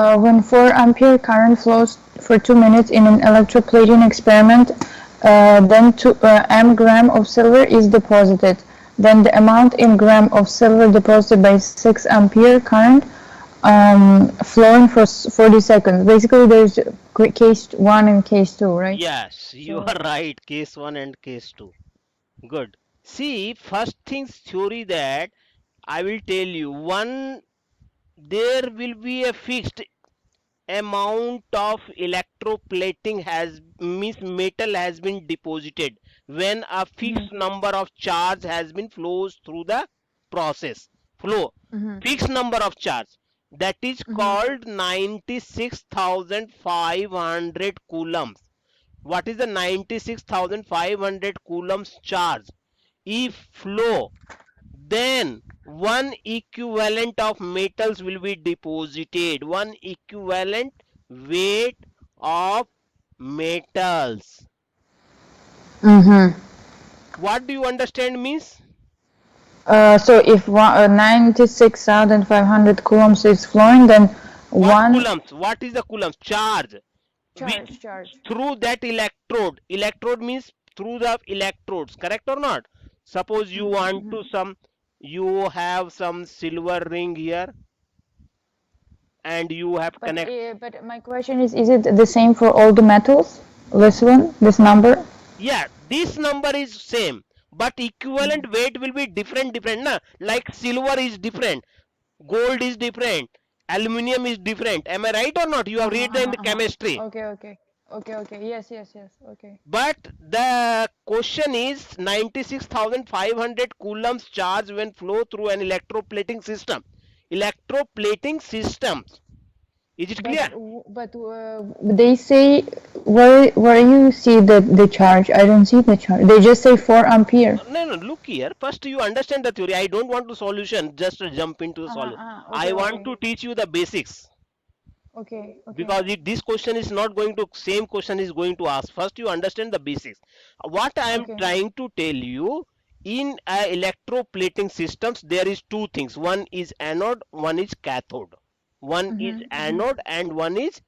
When 4 ampere current flows for 2 minutes in an electroplating experiment, then 2 m gram of silver is deposited. Then the amount in gram of silver deposited by 6 ampere current flowing for 40 seconds. Basically, there's case 1 and case 2, right? Yes, you are So, right. Case 1 and case 2. Good. See, first things theory that I will tell you. One, there will be a fixed amount of electroplating has means metal has been deposited when a fixed number of charge has been flows through the process flow, fixed number of charge, that is called 96,500 coulombs. What is the 96,500 coulombs charge if flow, then one equivalent of metals will be deposited, one equivalent weight of metals. What do you understand means? so if 96,500 coulombs is flowing, then What one coulombs? What is the coulombs? Charge with charge. through that electrode. Electrode means through the electrodes, correct or not? Suppose you want to some, you have some silver ring here and you have connect. But my question is it the same for all the metals? This one, this number? Yeah, this number is same, but equivalent weight will be different na, like silver is different, gold is different, aluminum is different. Am I right or not? You have read in the chemistry. Okay. Yes. Okay. But the question is 96,500 coulombs charge when flow through an electroplating system. Electroplating systems. Is it clear? But they say where you see the charge? I don't see the charge. They just say 4 ampere. No, look here. First, you understand the theory. I don't want to solution, just to jump into the solution. I want to teach you the basics Okay. because this question is not going to, same question is going to ask. First, you understand the basics. What I am trying to tell you, in electroplating systems, there is two things. One is anode, one is cathode. One is anode and one is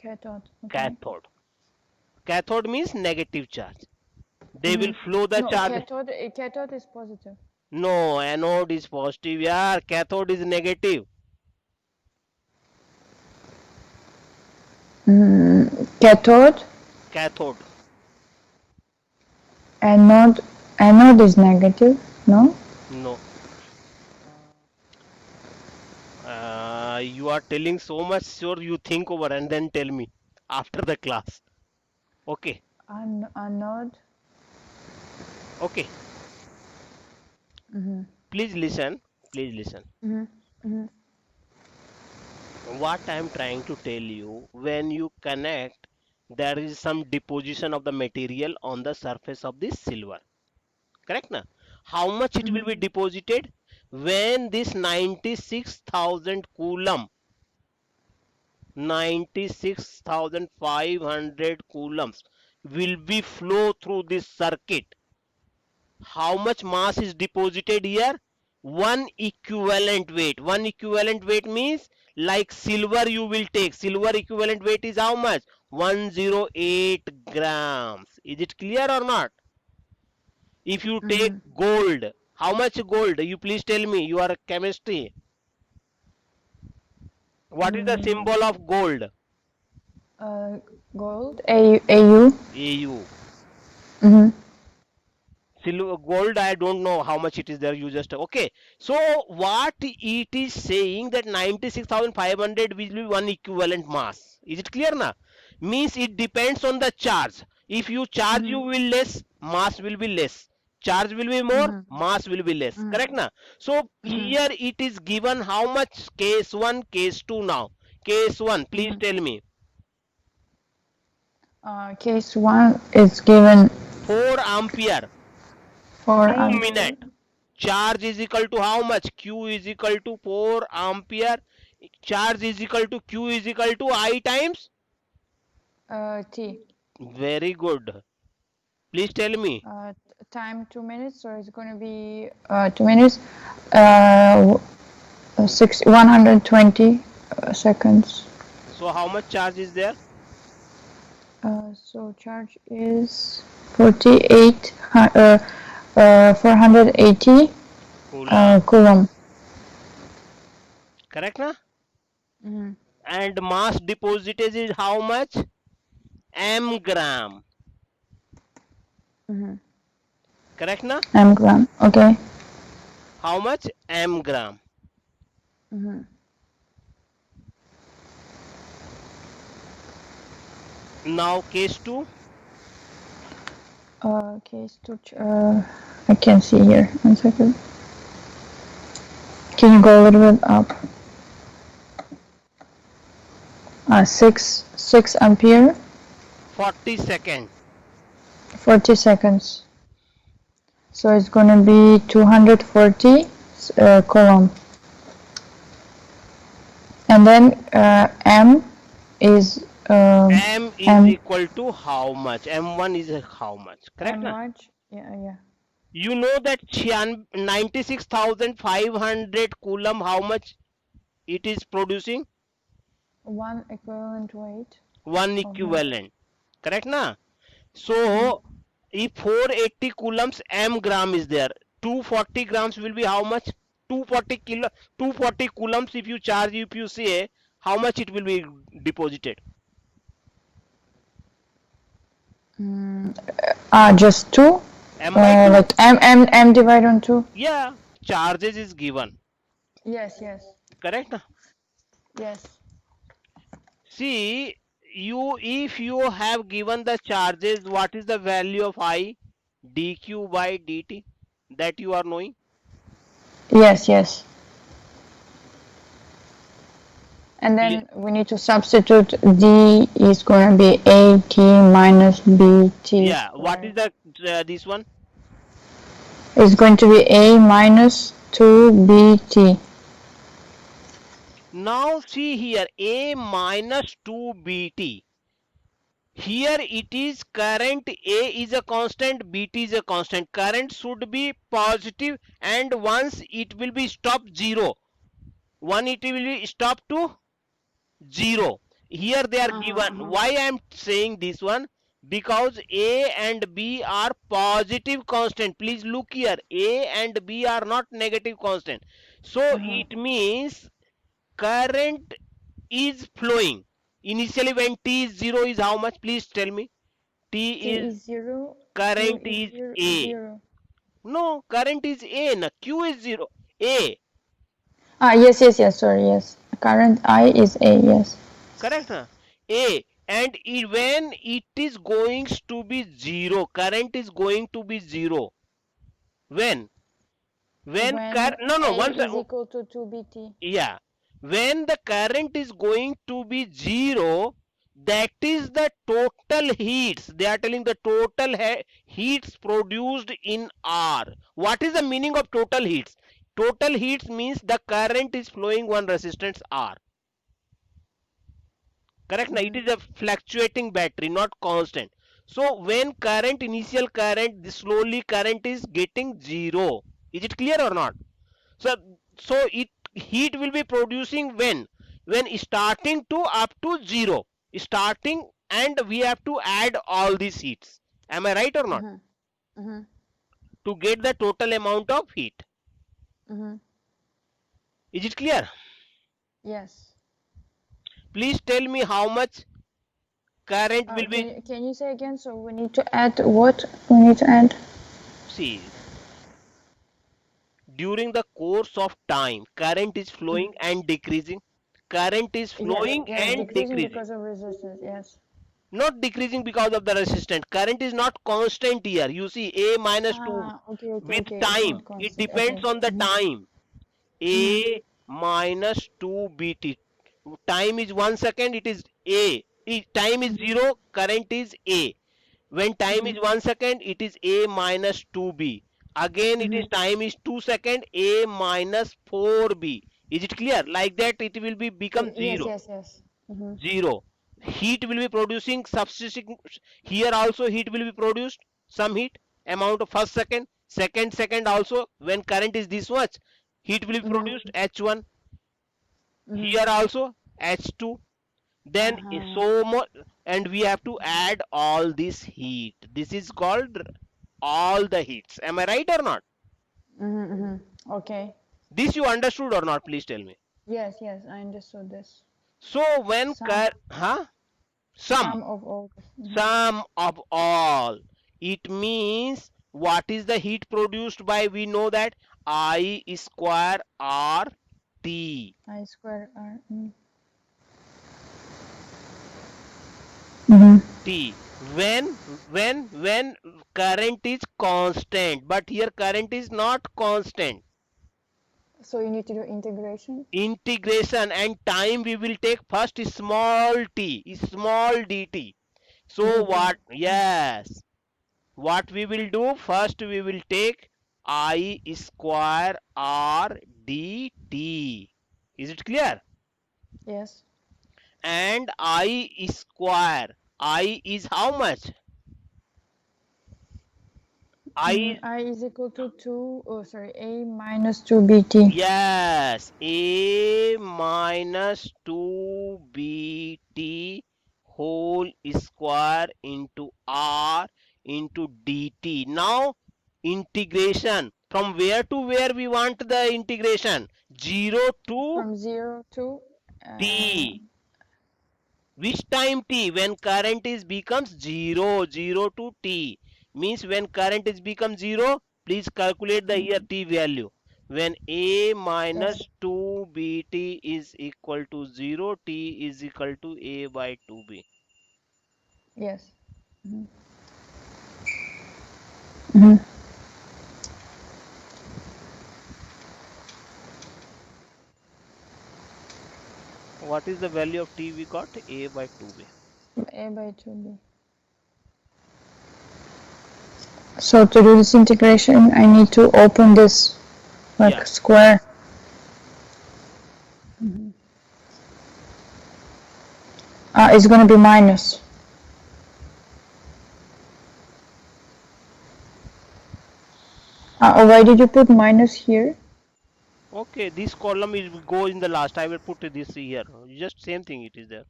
Cathode. Okay. cathode. Cathode means negative charge. They will flow the No, charge. cathode is positive. No, anode is positive. Yeah, cathode is negative. Cathode, Cathode. anode, anode is negative. No. No. You are telling so much, sure, you think over and then tell me after the class. Okay. Anode. Okay. Please listen. Please listen. What I am trying to tell you, when you connect, there is some deposition of the material on the surface of this silver. Correct na? How much it will be deposited? When this 96,000 coulomb, 96,500 coulombs will be flow through this circuit. How much mass is deposited here? One equivalent weight. One equivalent weight means like silver you will take. Silver equivalent weight is how much? 108 grams. Is it clear or not? If you take gold, how much gold? You please tell me. You are a chemistry. What is the symbol of gold? Gold. AU. AU. Mm-hmm. Silver, gold, I don't know how much it is there. You just okay. So what it is saying that 96,500 will be one equivalent mass. Is it clear now? Means it depends on the charge. If you charge, you will less, mass will be less. Charge will be more, mass will be less. Correct now? So here it is given how much case 1, case 2 now. Case 1, please tell me. Case 1 is given 4 ampere. 4 2 ampere. minute. Charge is equal to how much? Q is equal to 4 ampere. Charge is equal to Q is equal to I times? T. Very good. Please tell me. Time 2 minutes, so it's going to be 2 minutes. 120. seconds. So how much charge is there? So charge is 480 Coulomb. coulomb. Correct na? Mm-hmm. And mass deposited is how much? M gram. Mm-hmm. Correct na? M gram. Okay. How much? M gram. Mm-hmm. Now case 2. Okay. I can see here. 1 second. Can you go a little bit up? 6 ampere, 40 second. 40 seconds. So it's gonna be 240 coulomb. And then M is M is M equal to how much? M1 is how much? Correct M na? much? Yeah. You know that 96,500 coulomb, how much it is producing? 1 equivalent weight. One Of equivalent. Correct na? So if 480 coulombs m gram is there, 240 grams will be how much? 240 coulombs if you charge, if you say how much it will be deposited. Just 2. M by 2. Like M divided on 2. Yeah, charges is given. Yes. Correct na? Yes. See, if you have given the charges, what is the value of I? dq by dt, that you are knowing? Yes. And then we need to substitute D is going to be AT minus BT. Yeah, what is the this one? It's going to be A minus 2BT. Now see here, A minus 2BT. Here it is current, A is a constant, BT is a constant. Current should be positive, and once it will be stopped 0. One it will be stopped to 0. Here they are given. Why I am saying this one? Because A and B are positive constant. Please look here. A and B are not negative constant. So it means current is flowing. Initially when T is 0 is how much? Please tell me. T T is is 0. current Q is is A. 0. No, current is A. Na. Q is 0. A. Yes. Sorry, yes. Current I is A, yes. Correct na? A. And when it is going to be 0, current is going to be 0. When? When No, A is equal to 2BT. yeah. When the current is going to be 0, that is the total heats. They are telling the total heats produced in R. What is the meaning of total heats? Total heats means the current is flowing one resistance R. Correct na? It is a fluctuating battery, not constant. So when current, initial current, the slowly current is getting 0. Is it clear or not? So heat will be producing when starting to up to 0, starting, and we have to add all these heats. Am I right or not? To get the total amount of heat. Is it clear? Yes. Please tell me how much current will be. Can you say again? So we need to add what? We need to add? See, during the course of time, current is flowing and decreasing. Current is flowing and decreasing decreasing. because of resistance, yes. Not decreasing because of the resistance. Current is not constant here. You see, A minus 2 Okay. with It's time. not It constant. depends Okay. on the time. A minus 2BT. Time is 1 second, it is A. Time is 0, current is A. When time is 1 second, it is A minus 2B. Again, it is time is 2 second, A minus 4B. Is it clear? Like that, it will be become 0. Yes. 0. Heat will be producing substituting. Here also heat will be produced. Some heat amount of first second also. When current is this much, heat will be produced H1. Here also H2, then so much, and we have to add all this heat. This is called all the heats. Am I right or not? Okay. This you understood or not? Please tell me. Yes, yes, I understood this. So when Sum, sum sum of all. sum of all, it means what is the heat produced by? We know that I square R T. I square R. T. When current is constant, but here current is not constant. So you need to do integration. Integration and time we will take first small dt. So dt. what? Yes. What we will do first, we will take I square R dt. Is it clear? Yes. And I square, I is how much? I I is equal to 2, oh sorry, A minus 2 BT. Yes, A minus 2BT whole square into R into dt. Now integration. From where to where we want the integration? 0 to From 0 to t. Which time t? When current is becomes 0, 0 to t. Means when current is become 0, please calculate the here t value. When A minus 2BT is equal to 0, t is equal to A by 2B. yes. Mm-hmm. What is the value of t we got? A by 2B. A by 2B. So to do this integration, I need to open this like Yeah. square. It's going to be minus. Why did you put minus here? Okay, this column is go in the last. I will put this here. Just same thing it is there.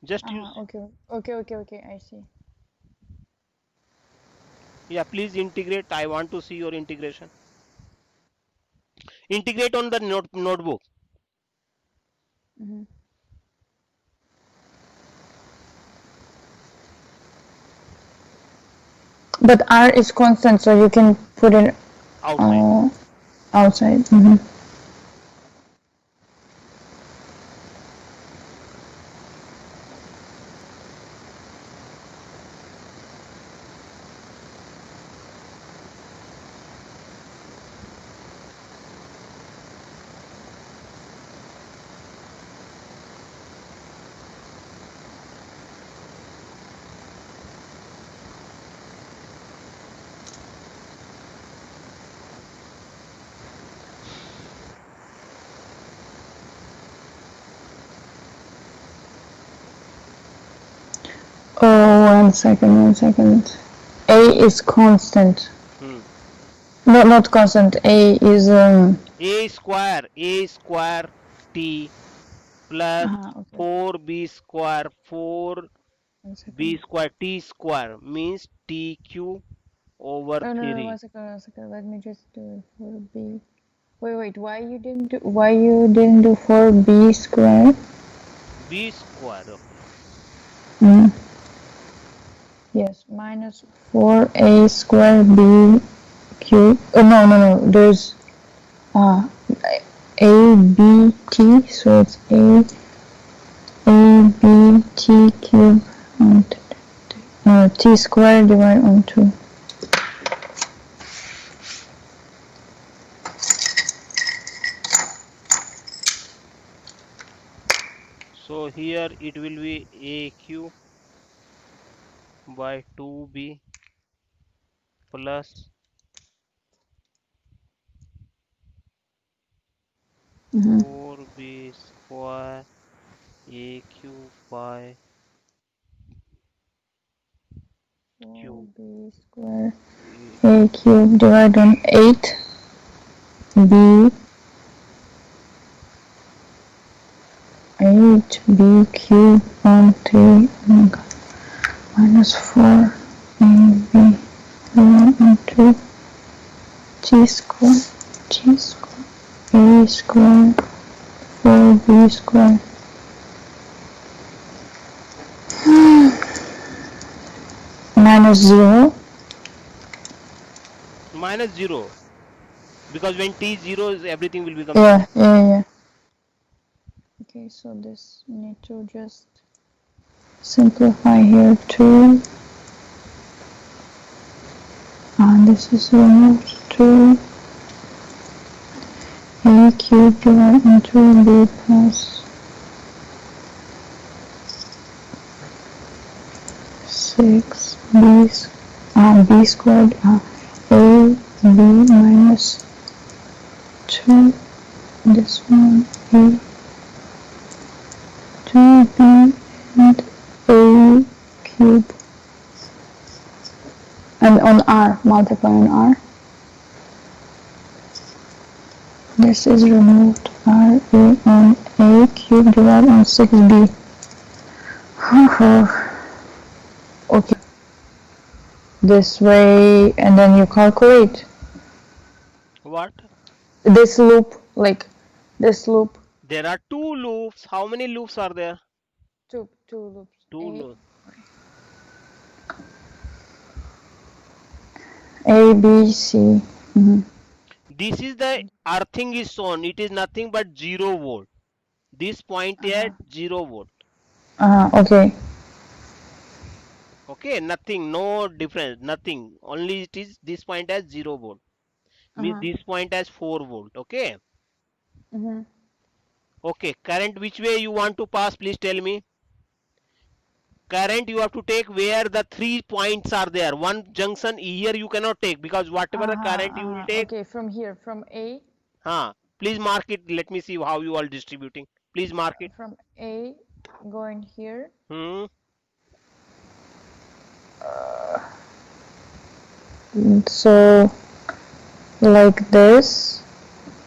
Just use. Okay. Okay, I see. Yeah, please integrate. I want to see your integration. Integrate on the notebook. But R is constant, so you can put it Outside. outside. Oh, one second. A is constant. Hmm. No, not constant. A is A square t plus okay. 4b square 4b 1 second. square t square means tq over No, 3. 1 second. Let me just do it for B. Wait. Why you didn't do 4B squared? B square, okay. Yes, minus 4A squared B cube. Oh, no. There's uh, A, B, T. So it's A, B, T cube. No, T squared divided on 2. So here it will be aq by 2b plus 4b square aq by cube 4B squared A cube divided on 8B 8b cube on 3 minus 4ab 11 on 2 g squared a squared 4b squared minus 0. Minus 0. Because when t is 0, everything will become Yeah. Okay, so this need to just simplify here too. And this is removed to a cubed divided into b plus 6b b squared a b minus 2 this one a 2b and a cube and on r multiply on r. This is removed r a on a cube divided on 6b. Okay, this way, and then you calculate what? this loop, like this loop. There are two loops. How many loops are there? Two loops. Two loops. A, B, C. This is the earthing is shown. It is nothing but 0 volt. This point at 0 volt. Okay. Okay, nothing, no difference, nothing. Only it is this point as 0 volt. Means this point as 4 volt. Okay. Okay, current which way you want to pass? Please tell me. Current you have to take where the 3 points are there. One junction here you cannot take because whatever the current you will take. Okay, from here, from A. Please mark it. Let me see how you are distributing. Please mark it. From A going here. So like this.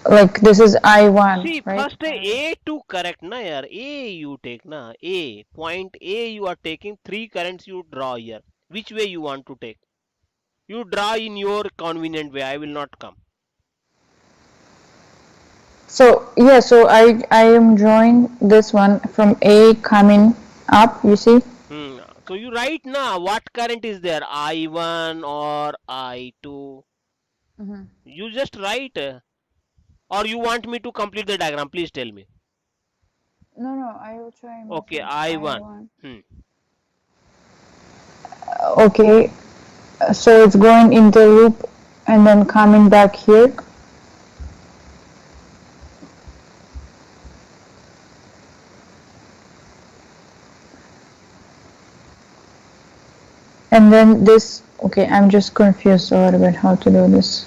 Like this is I1. See, right? first A to correct na yaar. A you take na. A. Point A you are taking 3 currents you draw here. Which way you want to take? You draw in your convenient way. I will not come. So yeah, so I am drawing this one from A coming up, you see? So you write na what current is there, I1 or I2. You just write. Or you want me to complete the diagram? Please tell me. No, I will try. Okay, I1. Okay, so it's going in the loop and then coming back here. And then this, okay, I'm just confused a little bit how to do this.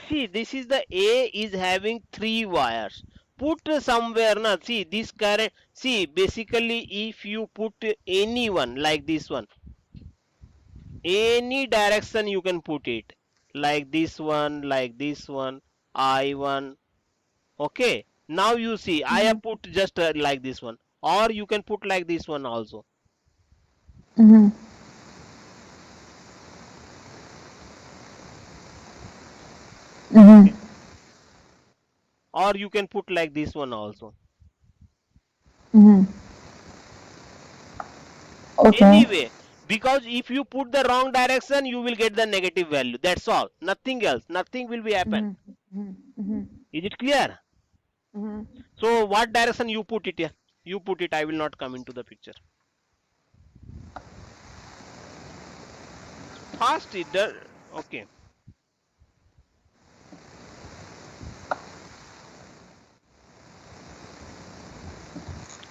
See, this is the A is having 3 wires. Put somewhere, na, see this current, see basically if you put any one like this one, any direction you can put it, like this one, I1. Okay, now you see I have put just like this one, or you can put like this one also. Or you can put like this one also. Okay. Anyway, because if you put the wrong direction, you will get the negative value. That's all. Nothing else. Nothing will be happen. Is it clear? So what direction you put it here? You put it. I will not come into the picture. Fast it does. Okay.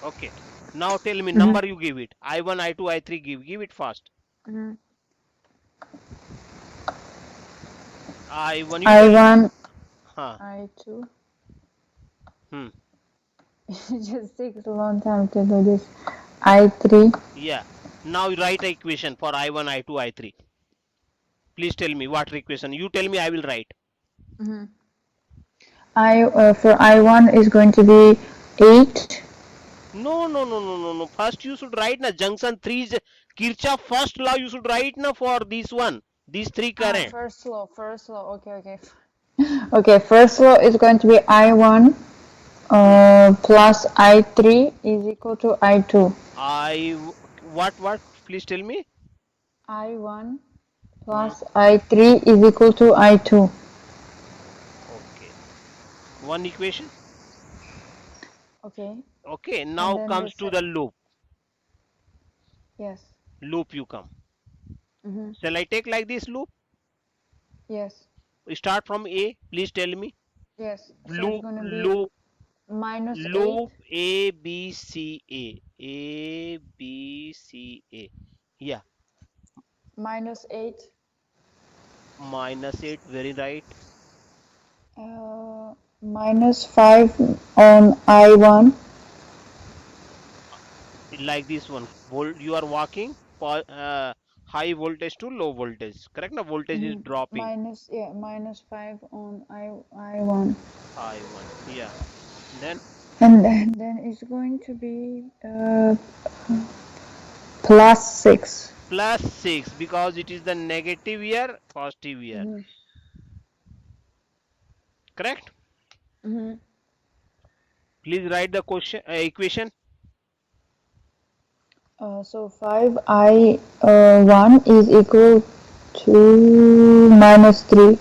Okay. Now tell me number you give it. I1, I2, I3 give it fast. I1. I1. I2. It just takes a long time to do this. I3. Yeah. Now write a equation for I1, I2, I3. Please tell me what equation. You tell me, I will write. For I1 is going to be 8 No. First you should write na junction 3 is Kirchhoff first law you should write na for this one. These three current. First law. Okay. Okay, first law is going to be I1 plus I3 is equal to I2. What? Please tell me. I1 Hmm. plus I3 is equal to I2. Okay. One equation. Okay, Okay. and Now then comes to the loop. yes. Loop you come. Mm-hmm. Shall I take like this loop? Yes, We start from A. Please tell me. yes. So it's Loop, going to be loop, minus 8, loop A B C A. A B C A. Yeah. minus 8, Minus 8. Very right. minus 5 on I1. Like this one. You are walking for high voltage to low voltage. Correct? Na voltage is dropping. Minus 5 on I1. I1. Yeah. Then And then it's going to be plus 6. plus 6 because it is the negative here, positive here. Mm-hmm. Correct? Mm-hmm. Please write the question equation. So 5I1 is equal to minus 3.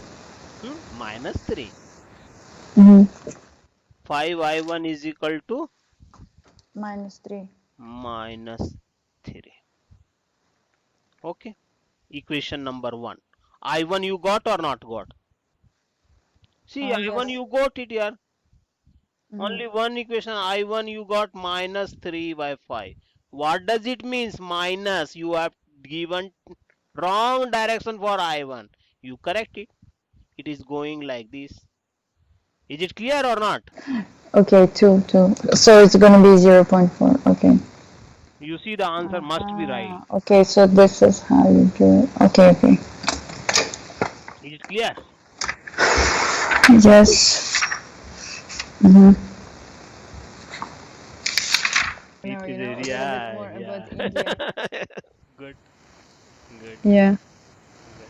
Minus 3. Mm-hmm. 5I1 is equal to Minus 3. minus 3. Okay. Equation number 1. I1 you got or not got? See, I1 Yes. you got it here. Mm-hmm. Only one equation I1 you got minus 3 by 5. What does it means? Minus. You have given wrong direction for I1. You correct it. It is going like this. Is it clear or not? Okay, 2, 2. So it's going to be 0.4. Okay. You see the answer must be right. Okay, so this is how you do it. Okay. Is it clear? Yes. Mm-hmm. It Now you know is, a little bit yeah, more yeah. about India. Good, good, Yeah. good.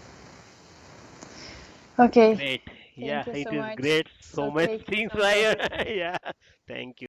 Okay. Great. Yeah, Thank you it so is much. great. So much Okay, things some I, topics. yeah. Thank you.